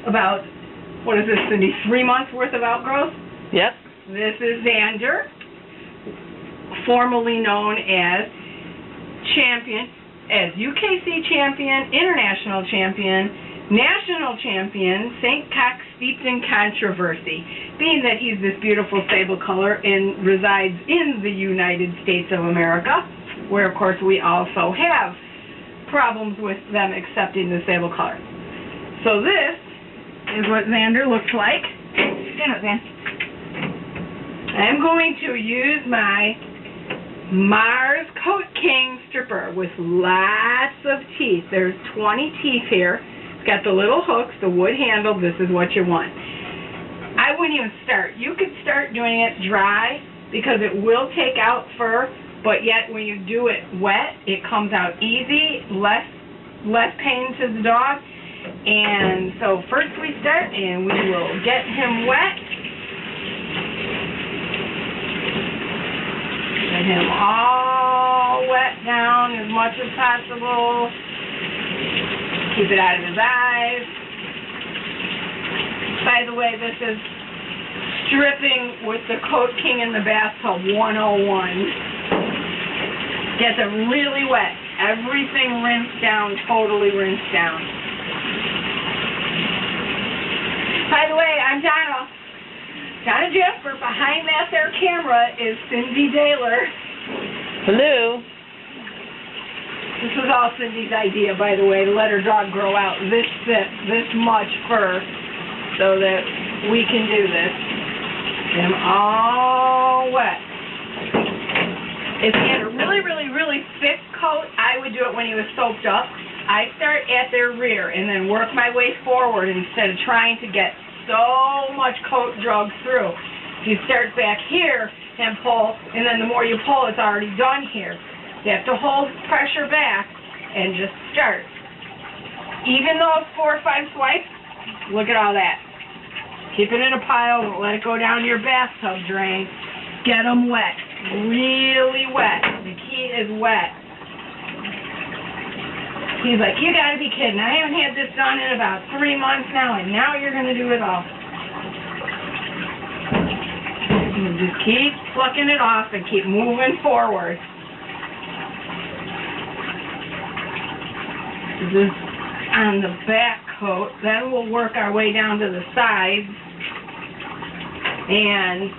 about, what is this, Cindy, 3 months worth of outgrowth? Yep. This is Xander, formerly known as champion, as UKC champion, international champion, national champion, St. Cock steeped in controversy, being that he's this beautiful sable color and resides in the United States of America, where of course we also have problems with them accepting the sable color. So this is what Xander looks like. Stand up, Xan. I'm going to use my Mars Coat King stripper with lots of teeth. There's 20 teeth here. It's got the little hooks, the wood handle. This is what you want. I wouldn't even start. You could start doing it dry because it will take out fur, but yet when you do it wet, it comes out easy, less pain to the dog. And so first we start and we will get him wet. Get him all wet down as much as possible. Keep it out of his eyes. By the way, this is stripping with the Coat King in the bathtub 101. Get them really wet. Everything rinsed down, totally rinsed down. By the way, I'm Donna. Donna Jasper. Behind that there camera is Cindy Daler. Hello. This was all Cindy's idea, by the way, to let her dog grow out this much fur so that we can do this. Get them all wet. If he had a really, really, really thick coat, I would do it when he was soaked up. I start at their rear and then work my way forward instead of trying to get so much coat drug through. If you start back here and pull, and then the more you pull, it's already done here. You have to hold pressure back and just start. Even though it's 4 or 5 swipes, look at all that. Keep it in a pile, don't let it go down to your bathtub drain. Get them wet, really wet. The key is wet. He's like, you gotta be kidding. I haven't had this done in about 3 months now, and now you're gonna do it all. And just keep plucking it off and keep moving forward. This is on the back coat. Then we'll work our way down to the sides and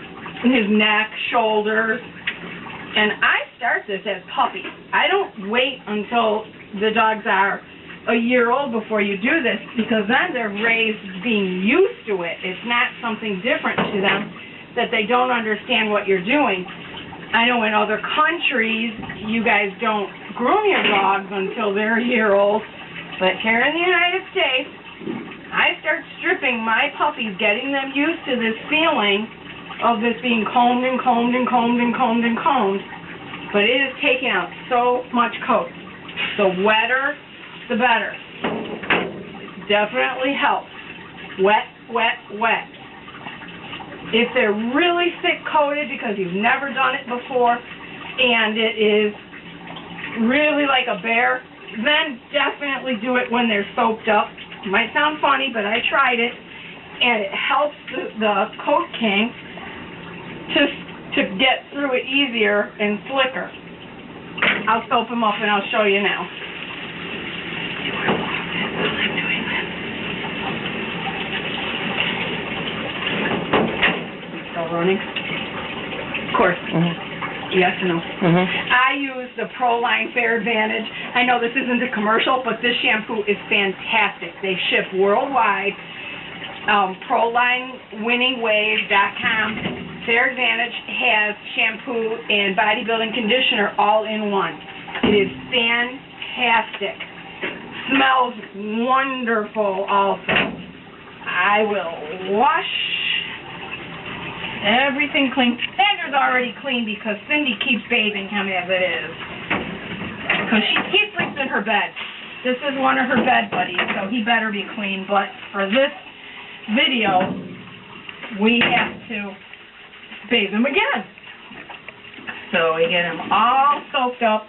his neck, shoulders. And I start this as puppies. I don't wait until the dogs are a year old before you do this, because then they're raised being used to it. It's not something different to them that they don't understand what you're doing. I know in other countries you guys don't groom your dogs until they're a year old, but here in the United States, I start stripping my puppies, getting them used to this feeling of this being combed and combed and combed and combed and combed, but it is taking out so much coat. The wetter, the better. It definitely helps. Wet, wet, wet. If they're really thick coated because you've never done it before and it is really like a bear, then definitely do it when they're soaked up. It might sound funny, but I tried it, and it helps the Coat King to get through it easier and slicker. I'll soap him up and I'll show you now. Still running? Of course. Yes or no? I use the ProLine Fair Advantage. I know this isn't a commercial, but this shampoo is fantastic. They ship worldwide. ProLineWinningWave.com. Fair Advantage has shampoo and bodybuilding conditioner all in one. It is fantastic. Smells wonderful also. I will wash everything clean. Xander's already clean because Cindy keeps bathing him as it is. Because he sleeps in her bed. This is one of her bed buddies, so he better be clean. But for this video, we have to bathe him again. So we get him all soaked up.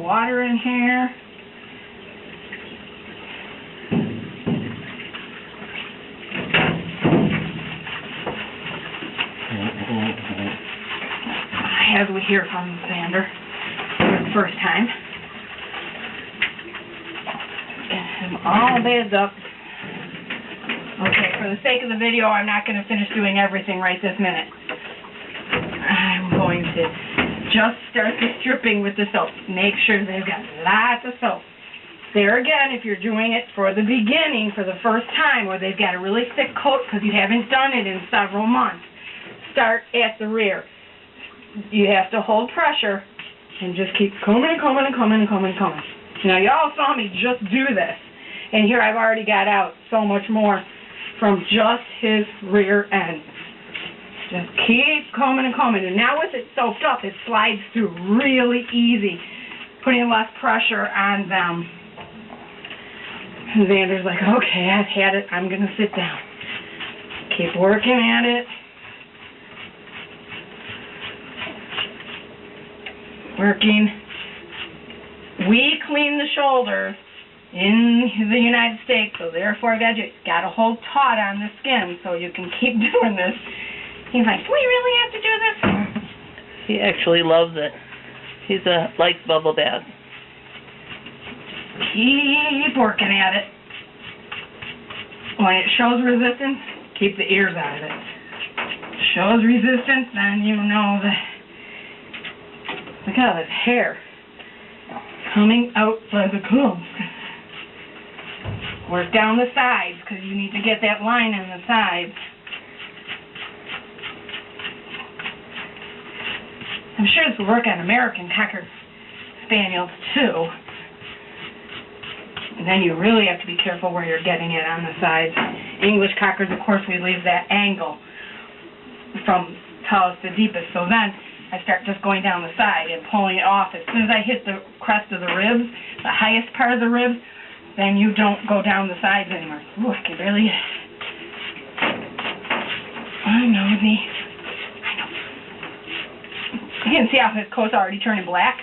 water in here. As we hear from Xander for the first time. Get him all bathed up. Okay, for the sake of the video, I'm not going to finish doing everything right this minute. I'm going to just start the stripping with the soap. Make sure they've got lots of soap. There again, if you're doing it for the beginning, for the first time, or they've got a really thick coat because you haven't done it in several months, start at the rear. You have to hold pressure and just keep combing and combing and combing and combing and combing. Now, y'all saw me just do this, and here I've already got out so much more from just his rear end. Just keep combing and combing, and now with it soaked up, it slides through really easy, putting less pressure on them. And Xander's like, okay, I've had it. I'm going to sit down. Keep working at it. Working. We clean the shoulders in the United States, so therefore you got to hold taut on the skin so you can keep doing this. He's like, do we really have to do this? He actually loves it. He's likes bubble baths. Keep working at it. When it shows resistance, keep the ears out of it. Shows resistance, then you know that. Look at all this hair coming out by the combs. Work down the sides because you need to get that line in the sides. I'm sure this will work on American Cocker Spaniels too. And then you really have to be careful where you're getting it on the sides. English Cockers, of course, we leave that angle from tallest to deepest. So then I start just going down the side and pulling it off. As soon as I hit the crest of the ribs, the highest part of the ribs, then you don't go down the sides anymore. Ooh, I can barely get it. I know. You can see how his coat's already turning black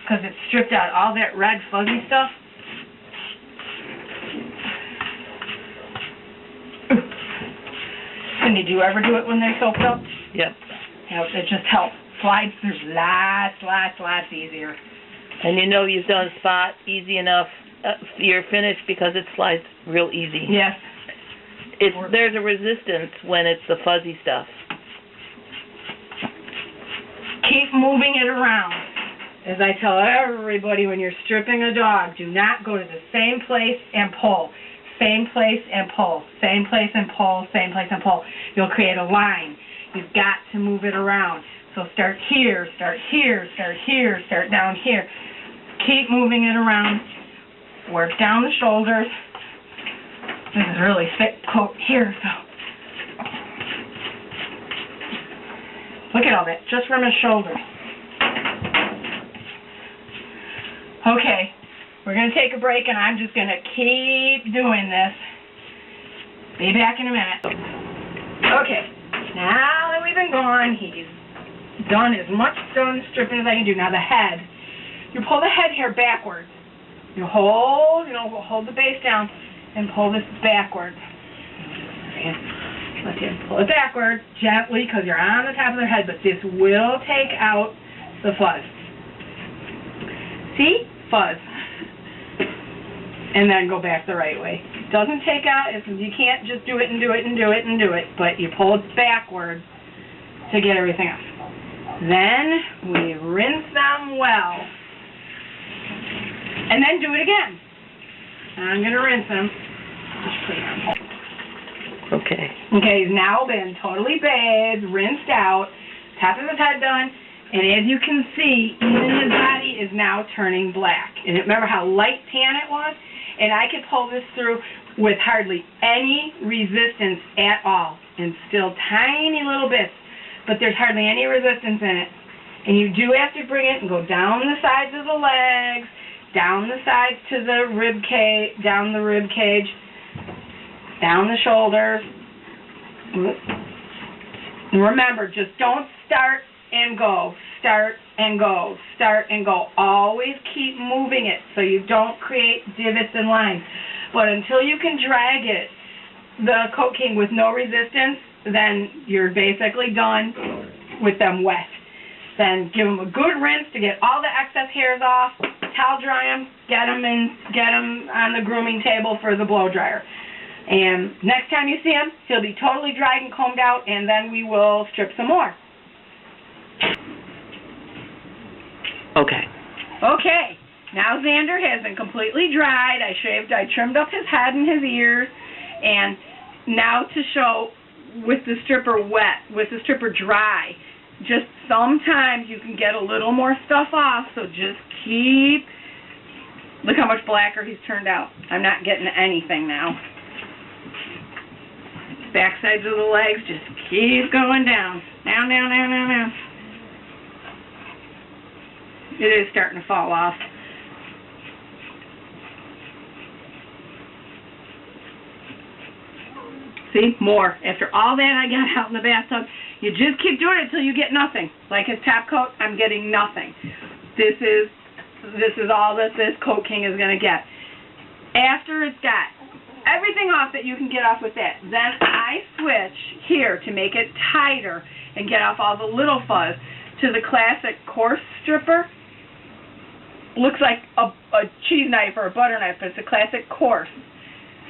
because it's stripped out all that red fuzzy stuff. And did you ever do it when they're soaked up? Yep. It just helps. Slides through lots easier. And you know you've done spot easy enough. You're finished because it slides real easy. Yes. There's a resistance when it's the fuzzy stuff. Keep moving it around. As I tell everybody when you're stripping a dog, do not go to the same place and pull. Same place and pull. Same place and pull. Same place and pull. You'll create a line. You've got to move it around. So start here, start here, start here, start down here. Keep moving it around. Work down the shoulders. This is really thick coat here, so. Look at all that, just from his shoulders. Okay, we're going to take a break, and I'm just going to keep doing this. Be back in a minute. Okay, now that we've been gone, he's done as much stripping as I can do. Now the head, you pull the head hair backwards. You hold the base down and pull this backwards. Let you pull it backwards gently because you're on the top of their head, but this will take out the fuzz. See? Fuzz. And then go back the right way. Doesn't take out, you can't just do it and do it and do it and do it, but you pull it backwards to get everything out. Then we rinse them well. And then do it again. I'm going to rinse them. Just put it on hold. Okay. Okay, he's now been totally bathed, rinsed out, top of his head done, and as you can see, even his body is now turning black. And remember how light tan it was? And I could pull this through with hardly any resistance at all, and still tiny little bits, but there's hardly any resistance in it. And you do have to bring it and go down the sides of the legs, down the sides to the rib cage, down the rib cage, down the shoulders. And remember, just don't start and go, start and go, start and go. Always keep moving it so you don't create divots and lines. But until you can drag it, the Coat King, with no resistance, then you're basically done with them wet. Then give them a good rinse to get all the excess hairs off, towel dry them, get them on the grooming table for the blow dryer. And next time you see him, he'll be totally dried and combed out, and then we will strip some more. Okay. Okay, now Xander has been completely dried. I trimmed up his head and his ears, and now to show with the stripper wet, with the stripper dry, just sometimes you can get a little more stuff off, so just look how much blacker he's turned out. I'm not getting anything now. Back sides of the legs, just keep going down. Down, down, down, down, down. It is starting to fall off. See, more. After all that I got out in the bathtub, you just keep doing it until you get nothing. Like his top coat, I'm getting nothing. This is all that this Coat King is going to get. After it's got everything off that you can get off with that, then I switch here to make it tighter and get off all the little fuzz to the classic coarse stripper. Looks like a cheese knife or a butter knife, but it's a classic coarse.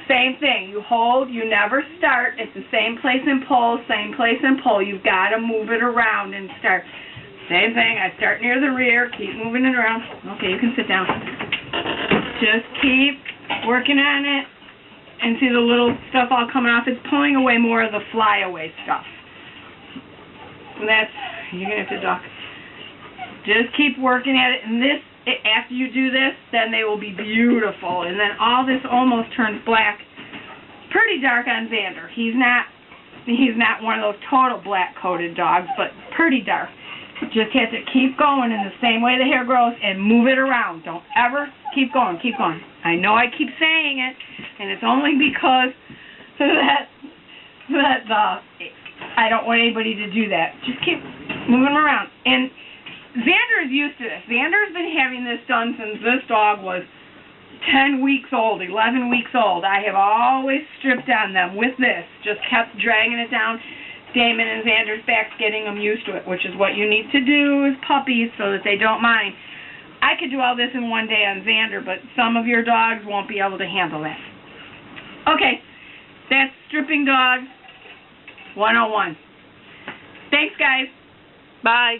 Same thing. You hold, you never start. It's the same place and pull, same place and pull. You've got to move it around and start. Same thing. I start near the rear, keep moving it around. Okay, you can sit down. Just keep working on it. And see the little stuff all coming off? It's pulling away more of the flyaway stuff. And that's, you're going to have to duck. Just keep working at it. And this, after you do this, then they will be beautiful. And then all this almost turns black. Pretty dark on Xander. He's not one of those total black-coated dogs, but pretty dark. Just have to keep going in the same way the hair grows and move it around. Don't ever keep going, keep going. I know I keep saying it, and it's only because I don't want anybody to do that. Just keep moving around. And Xander is used to this. Xander's been having this done since this dog was 10 weeks old, 11 weeks old. I have always stripped on them with this. Just kept dragging it down. Damon and Xander's back's getting them used to it, which is what you need to do as puppies so that they don't mind. I could do all this in one day on Xander, but some of your dogs won't be able to handle that. Okay, that's Stripping Dogs 101. Thanks, guys. Bye.